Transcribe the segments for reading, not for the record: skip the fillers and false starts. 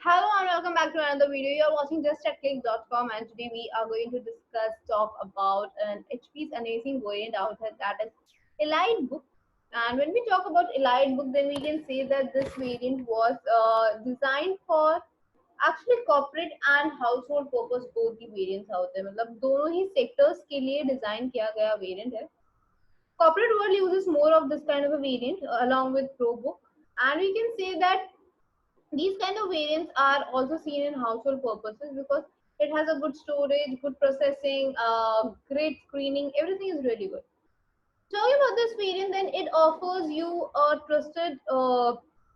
Hello and welcome back to another video. You are watching justatclick.com and today we are going to talk about an HP's amazing variant out there, that is Elite Book. And when we talk about Elite Book, then we can say that this variant was designed for actually corporate and household purpose, both the variants out there. मतलब दोनों ही sectors के लिए design किया गया variant है. Corporate world uses more of this kind of a variant along with ProBook, and we can say that these kind of variants are also seen in household purposes because it has a good storage, good processing, great screening, everything is really good. Talking about this variant, then it offers you a trusted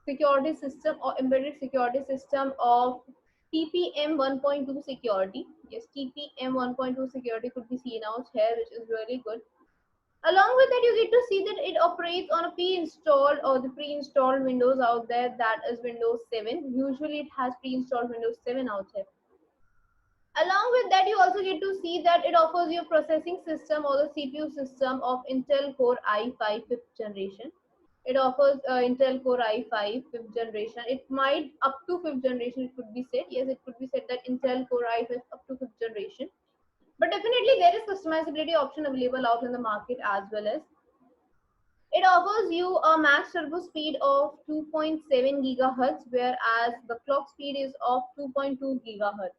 security system or embedded security system of TPM 1.2 security. Yes, TPM 1.2 security could be seen out here, which is really good. Along with that, you get to see that it operates on a pre-installed or the pre-installed Windows out there, that is Windows 7. Usually it has pre-installed Windows 7 out there. Along with that, you also get to see that it offers you a processing system or the CPU system of Intel Core i5 5th generation. It offers Intel Core i5 5th generation. It might up to 5th generation, it could be said. Yes, it could be said that Intel Core i5 up to 5th generation. But definitely there is customizability option available out in the market as well as it offers you a max turbo speed of 2.7 gigahertz, whereas the clock speed is of 2.2 gigahertz.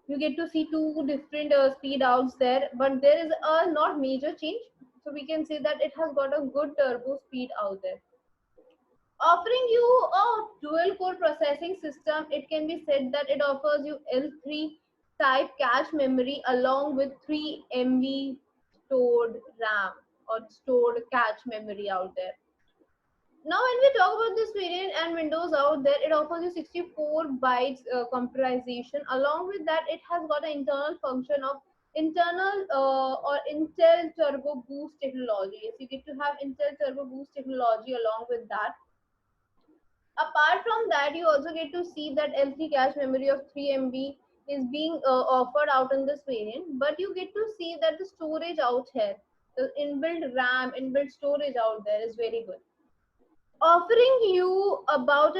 You get to see two different speed outs there, but there is a not major change. So we can say that it has got a good turbo speed out there. Offering you a dual core processing system, it can be said that it offers you L3 type cache memory along with 3 MB stored RAM or stored cache memory out there. Now, when we talk about this variant and Windows out there, it offers you 64 bytes computerization. Along with that, it has got an internal function of internal or Intel Turbo Boost technology. Yes, you get to have Intel Turbo Boost technology along with that. Apart from that, you also get to see that L3 cache memory of 3 MB is being offered out in this variant, but you get to see that the storage out here, the inbuilt RAM, inbuilt storage out there is very good, offering you about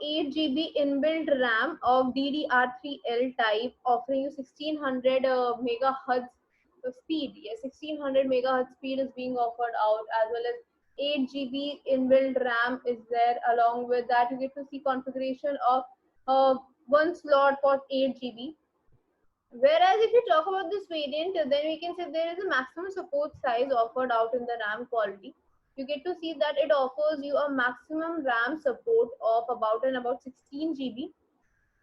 8 GB inbuilt RAM of DDR3L type, offering you 1600 megahertz speed. Yes, 1600 megahertz speed is being offered out, as well as 8 GB inbuilt RAM is there. Along with that, you get to see configuration of one slot for 8 GB. Whereas if you talk about this variant, then we can say there is a maximum support size offered out in the RAM quality. You get to see that it offers you a maximum RAM support of about 16 GB.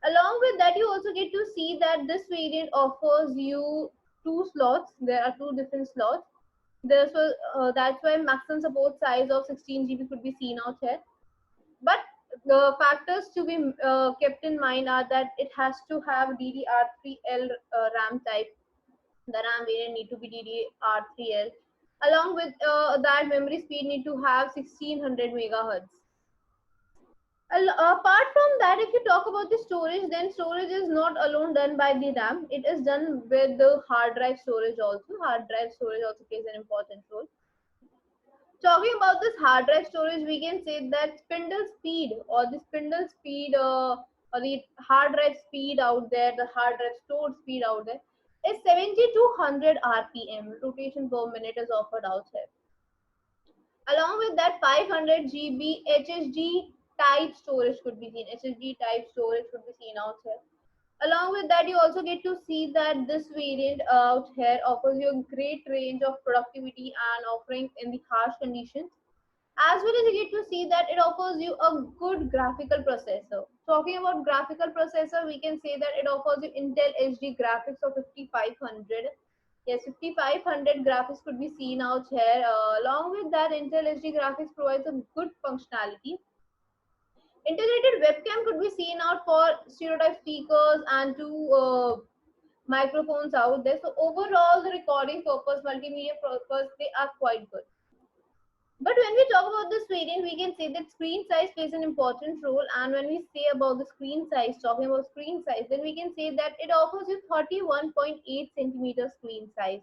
Along with that, you also get to see that this variant offers you two slots. There are two different slots. That's why maximum support size of 16 GB could be seen out here. But the factors to be kept in mind are that it has to have DDR3L RAM type. The RAM variant need to be DDR3L. Along with that, memory speed need to have 1600 megahertz. Apart from that, if you talk about the storage, then storage is not alone done by the RAM. It is done with the hard drive storage also. Hard drive storage also plays an important role. Talking about this hard drive storage, we can say that spindle speed or the spindle speed or the hard drive speed out there, the hard drive stored speed out there is 70 to 100 RPM, rotation per minute is offered out here. Along with that, 500 GB HSD type storage could be seen. HSD type storage could be seen out here. Along with that, you also get to see that this variant out here offers you a great range of productivity and offerings in the harsh conditions. As well as you get to see that it offers you a good graphical processor. Talking about graphical processor, we can say that it offers you Intel HD graphics of 5500. Yes, 5500 graphics could be seen out here. Along with that, Intel HD graphics provides a good functionality. Integrated webcam could be seen out for stereotype speakers and two microphones out there. So overall, the recording purpose, multimedia purpose, they are quite good. But when we talk about this variant, we can say that screen size plays an important role. And when we say about the screen size, talking about screen size, then we can say that it offers you 31.8 centimeter screen size.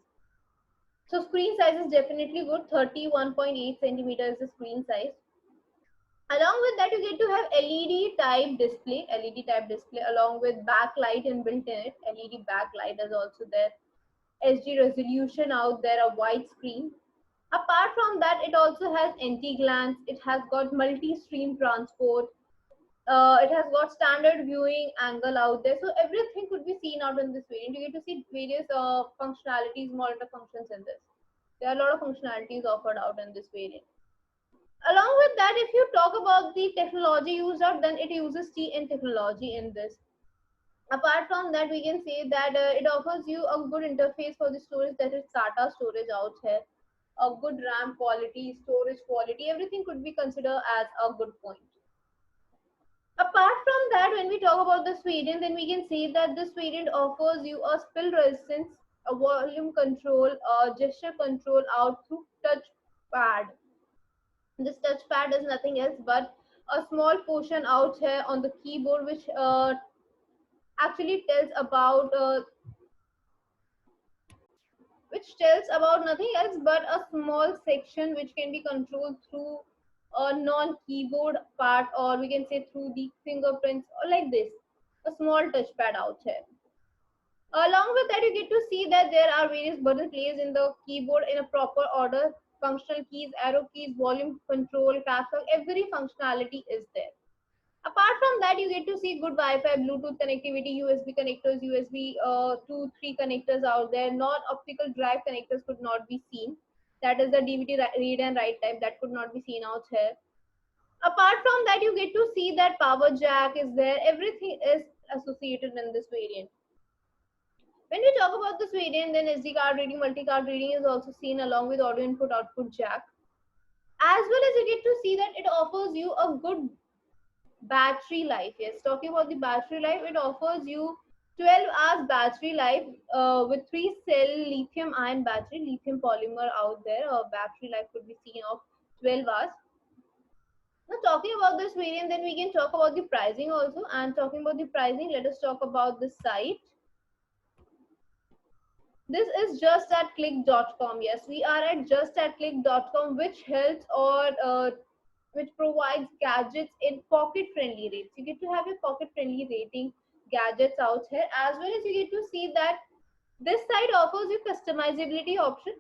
So screen size is definitely good. 31.8 centimeter is the screen size. Along with that, you get to have LED type display along with backlight inbuilt in it. LED backlight is also there. HD resolution out there, a wide screen. Apart from that, it also has anti-glance. It has got multi-stream transport. It has got standard viewing angle out there, so everything could be seen out in this variant. You get to see various functionalities, monitor functions in this. There are a lot of functionalities offered out in this variant. Along with that, if you talk about the technology used out, then it uses TN technology in this. Apart from that, we can say that it offers you a good interface for the storage, that is SATA storage out here. A good RAM quality, storage quality, everything could be considered as a good point. Apart from that, when we talk about this variant, then we can say that this variant offers you a spill resistance, a volume control, a gesture control out through touch pad. This touchpad is nothing else but a small portion out here on the keyboard which actually tells about nothing else but a small section which can be controlled through a non-keyboard part, or we can say through the fingerprints, or like this, a small touchpad out here. Along with that, you get to see that there are various button placed in the keyboard in a proper order. Functional keys, arrow keys, volume control, caps lock, every functionality is there. Apart from that, you get to see good Wi-Fi, Bluetooth connectivity, USB connectors, USB 2, 3 connectors out there. Non-optical drive connectors could not be seen. That is the DVD read and write type that could not be seen out here. Apart from that, you get to see that power jack is there. Everything is associated in this variant. When we talk about this variant, then SD card reading, multi-card reading is also seen along with audio input output jack. As well as you get to see that it offers you a good battery life. Yes, talking about the battery life, it offers you 12 hours battery life with 3-cell lithium ion battery, lithium polymer out there. Battery life could be seen of 12 hours. Now talking about this variant, then we can talk about the pricing also. And talking about the pricing, let us talk about the site. This is just at click.com. Yes, we are at just at click.com, which helps or which provides gadgets in pocket friendly rates. You get to have your pocket friendly rating gadgets out here, as well as you get to see that this site offers you customizability option.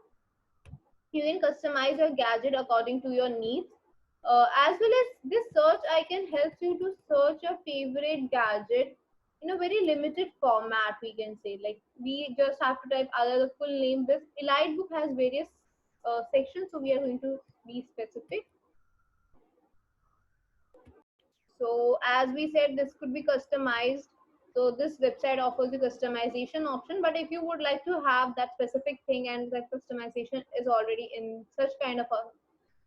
You can customize your gadget according to your needs. As well as this search icon helps you to search your favorite gadget in a very limited format, we can say. Like we just have to type either the full name. This Elite book has various sections, so we are going to be specific. So as we said, this could be customized. So this website offers the customization option, but if you would like to have that specific thing and that customization is already in such kind of a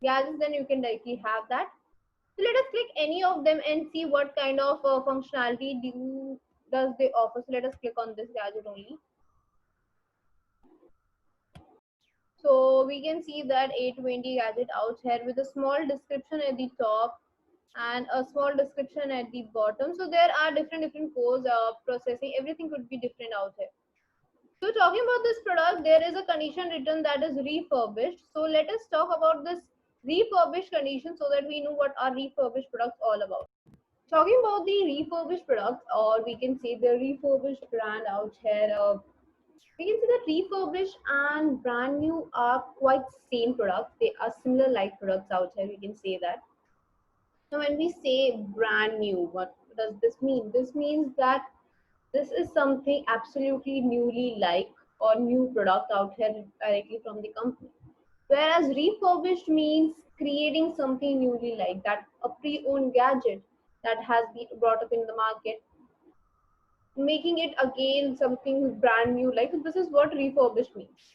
gadgets, then you can directly have that. So let us click any of them and see what kind of functionality does they offer. So let us click on this gadget only. So we can see that A20 gadget out here with a small description at the top and a small description at the bottom. So there are different cores processing. Everything could be different out here. So talking about this product, there is a condition written that is refurbished. So let us talk about this refurbished condition so that we know what are refurbished products all about. Talking about the refurbished products, or we can say the refurbished brand out here, we can say that refurbished and brand new are quite same products. They are similar like products out here. We can say that. Now, when we say brand new, what does this mean? This means that this is something absolutely newly like or new product out here directly from the company. Whereas refurbished means creating something newly like that, a pre-owned gadget that has been brought up in the market, making it again something brand new. Like this is what refurbished means.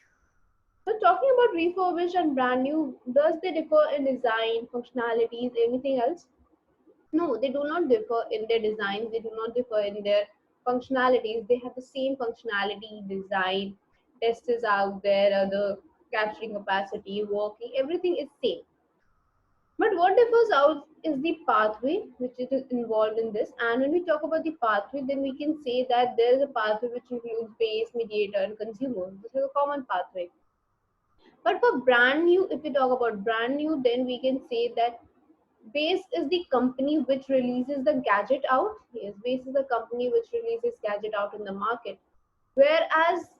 So talking about refurbished and brand new, does they differ in design, functionalities, anything else? No, they do not differ in their designs. They do not differ in their functionalities. They have the same functionality, design, test is out there, the capturing capacity, working, everything is same. But what differs out is the pathway which is involved in this. And when we talk about the pathway, then we can say that there is a pathway which includes base, mediator, and consumer. This is a common pathway. But for brand new, if we talk about brand new, then we can say that Base is the company which releases the gadget out. Yes, Base is the company which releases gadget out in the market. Whereas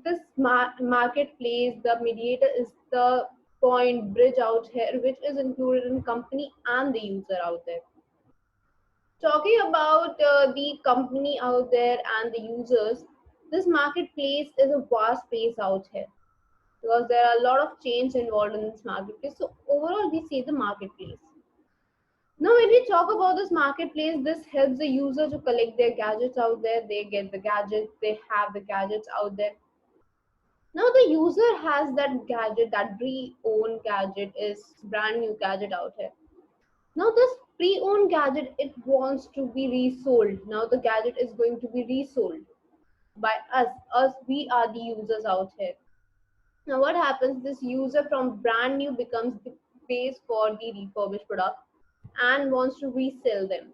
this marketplace, the mediator is the point bridge out here, which is included in company and the user out there. Talking about the company out there and the users, this marketplace is a vast space out here because there are a lot of chains involved in this marketplace. So overall, we see the marketplace. Now, when we talk about this marketplace, this helps the user to collect their gadgets out there. They get the gadgets, they have the gadgets out there. Now, the user has that gadget, that pre-owned gadget is brand new gadget out here. Now, this pre-owned gadget, it wants to be resold. Now, the gadget is going to be resold by us. We are the users out here. Now, what happens? This user from brand new becomes the base for the refurbished product and wants to resell them.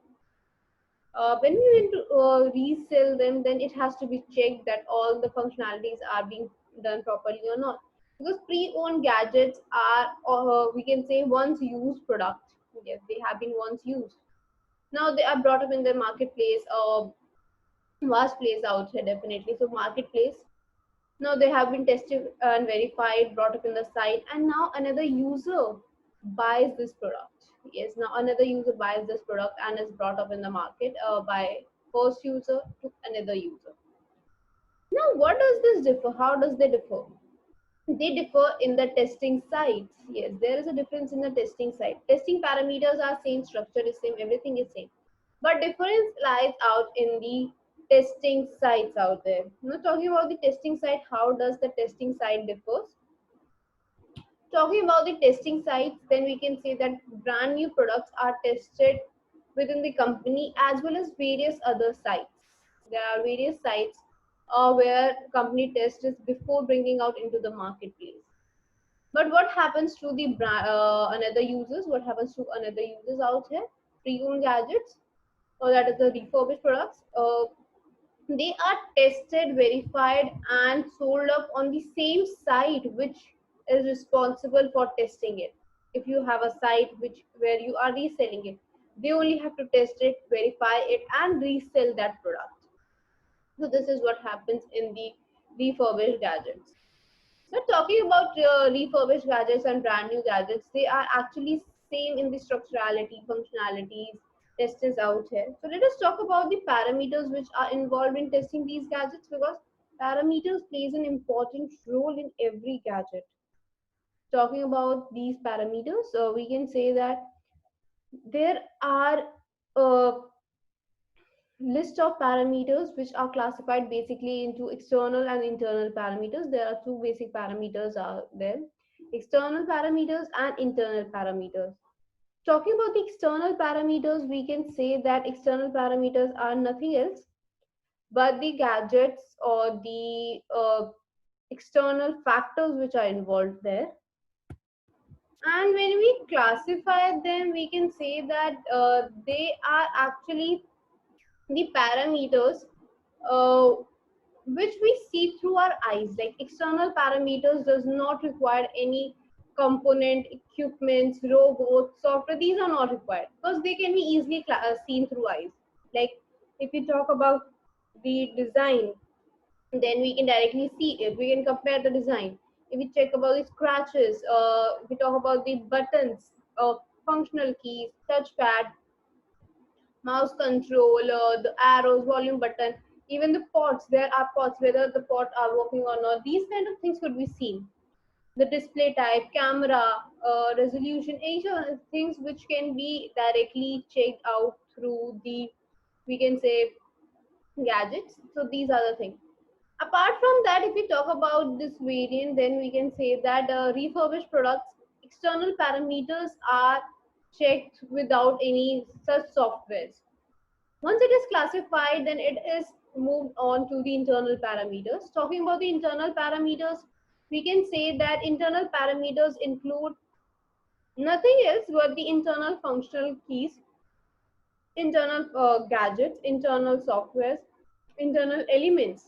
When we want to resell them, then it has to be checked that all the functionalities are being done properly or not. Because pre-owned gadgets are, we can say, once used product. Yes, they have been once used. Now they are brought up in the marketplace, vast place out here definitely. So marketplace. Now they have been tested and verified, brought up in the site, and now another user buys this product. Yes, now another user buys this product and is brought up in the market by first user to another user. Now, what does this differ? How does they differ? They differ in the testing sites. Yes, there is a difference in the testing site. Testing parameters are same, structure is same, everything is same. But difference lies out in the testing sites out there. Now talking about the testing site, how does the testing site differs? Talking about the testing sites, then we can say that brand new products are tested within the company as well as various other sites. There are various sites where company tests before bringing out into the marketplace. But what happens to the another users? What happens to another users out here? Pre-owned gadgets, or that is the refurbished products. They are tested, verified, and sold up on the same site which is responsible for testing it. If you have a site which where you are reselling it, they only have to test it, verify it, and resell that product. So this is what happens in the refurbished gadgets. Now, talking about refurbished gadgets and brand new gadgets, they are actually same in the structurality, functionalities, tests out here. So let us talk about the parameters which are involved in testing these gadgets, because parameters plays an important role in every gadget. Talking about these parameters, we can say that there are a list of parameters which are classified basically into external and internal parameters. There are two basic parameters out there: external parameters and internal parameters. Talking about the external parameters, we can say that external parameters are nothing else but the gadgets or the external factors which are involved there. And when we classify them, we can say that they are actually the parameters uh, which we see through our eyes. Like external parameters does not require any component, equipments, robots, software. These are not required because they can be easily seen through eyes. Like if we talk about the design, then we can directly see it. We can compare the design. If we check about the scratches, if we talk about the buttons, functional keys, touchpad, mouse control, the arrows, volume button, even the pots. There are pots, whether the pot are working or not. These kind of things could be seen. The display type, camera, resolution, each of the things which can be directly checked out through the, we can say, gadgets. So these are the things. Apart from that, if we talk about this variant, then we can say that refurbished products, external parameters are checked without any such softwares. Once it is classified, then it is moved on to the internal parameters. Talking about the internal parameters, we can say that internal parameters include nothing else but the internal functional keys, internal gadgets, internal softwares, internal elements,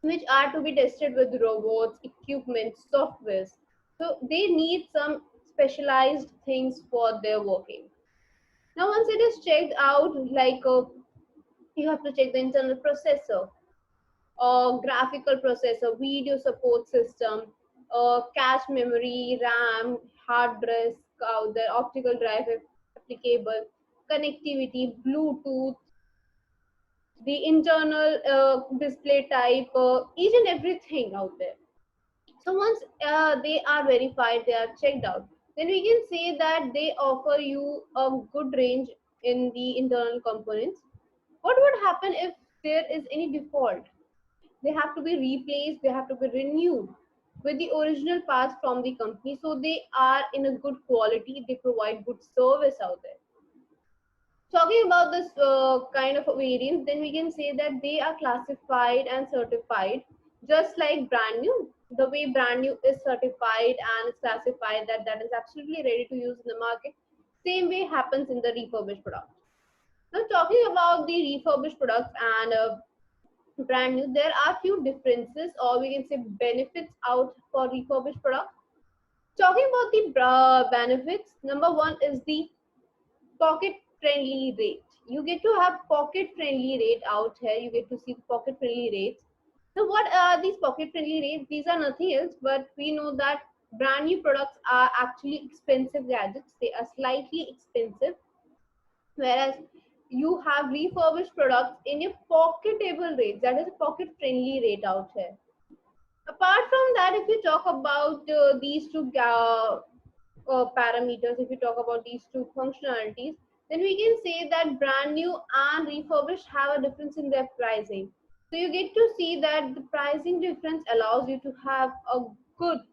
which are to be tested with robots, equipment, softwares. So they need some specialized things for their working. Now once it is checked out, you have to check the internal processor, graphical processor, video support system, cache memory, RAM, hard disk out there, optical drive applicable, connectivity, Bluetooth, the internal display type, each and everything out there. So once they are verified, they are checked out, then we can say that they offer you a good range in the internal components. What would happen if there is any default? They have to be replaced, they have to be renewed with the original parts from the company, so they are in a good quality, they provide good service out there. Talking about this kind of variants, then we can say that they are classified and certified just like brand new. The way brand new is certified and is classified, that is absolutely ready to use in the market, same way happens in the refurbished product. Now talking about the refurbished products and brand new, there are few differences, or we can say benefits out for refurbished products. Talking about the benefits, number one is the pocket friendly rate. You get to have pocket friendly rate out here. You get to see the pocket friendly rates. Now what are these pocket friendly rates? These are nothing else, but we know that brand new products are actually expensive gadgets. They are slightly expensive, whereas you have refurbished products in a pocketable rate, that is a pocket friendly rate out here. Apart from that, if you talk about these two parameters, if you talk about these two functionalities, then we can say that brand new and refurbished have a difference in their pricing. So you get to see that the pricing difference allows you to have a good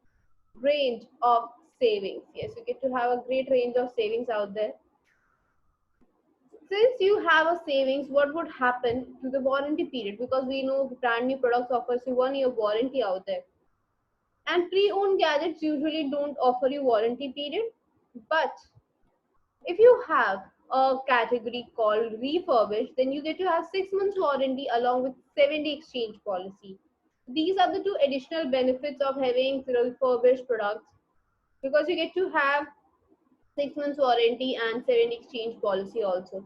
range of savings. Yes, you get to have a great range of savings out there. Since you have a savings, what would happen to the warranty period? Because we know brand new products offers you 1 year warranty out there, and pre-owned gadgets usually don't offer you warranty period. But if you have a category called refurbished, then you get to have 6 months warranty along with 7-day exchange policy. These are the two additional benefits of having refurbished products, because you get to have 6 months warranty and 7 exchange policy also.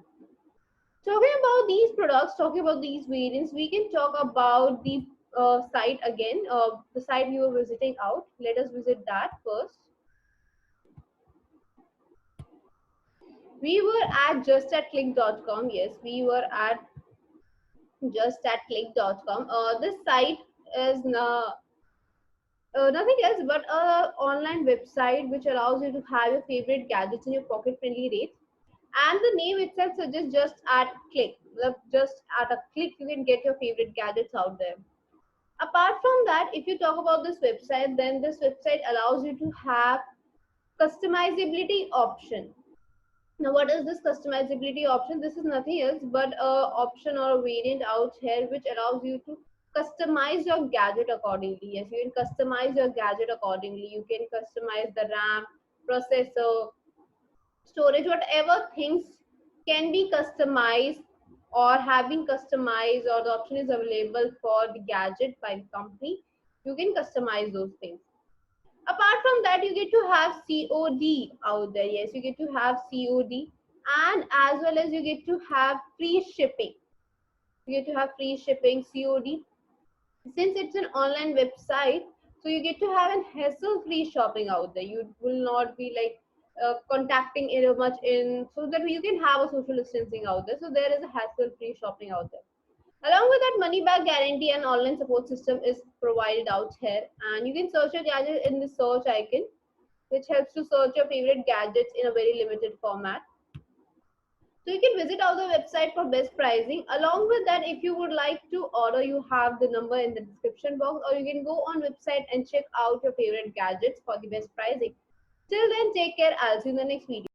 Talking about these products, talking about these variants, we can talk about the site again, the site we were visiting out. Let us visit that first. We were at justatclick.com. Yes, we were at justatclick.com. This site is nothing else but a online website which allows you to have your favorite gadgets in your pocket friendly rates. And the name itself suggests just at click. Just at a click, you can get your favorite gadgets out there. Apart from that, if you talk about this website, then this website allows you to have customizability option. Now what is this customizability option? This is nothing else but a option or a variant out here which allows you to customize your gadget accordingly. Yes, you can customize your gadget accordingly. You can customize the RAM, processor, storage, whatever things can be customized or have been customized, or the option is available for the gadget by the company. You can customize those things. Apart from that, you get to have COD out there. Yes, you get to have COD, and as well as you get to have free shipping. You get to have free shipping, COD. Since it's an online website, so you get to have an hassle free shopping out there. You will not be like contacting it much in, so that you can have a social distancing out there. So there is a hassle free shopping out there. Along with that, money back guarantee and online support system is provided out here, and you can search your gadget in the search icon, which helps to search your favorite gadgets in a very limited format. So you can visit out the website for best pricing. Along with that, if you would like to order, you have the number in the description box, or you can go on website and check out your favorite gadgets for the best pricing. Till then, take care. I'll see you in the next video.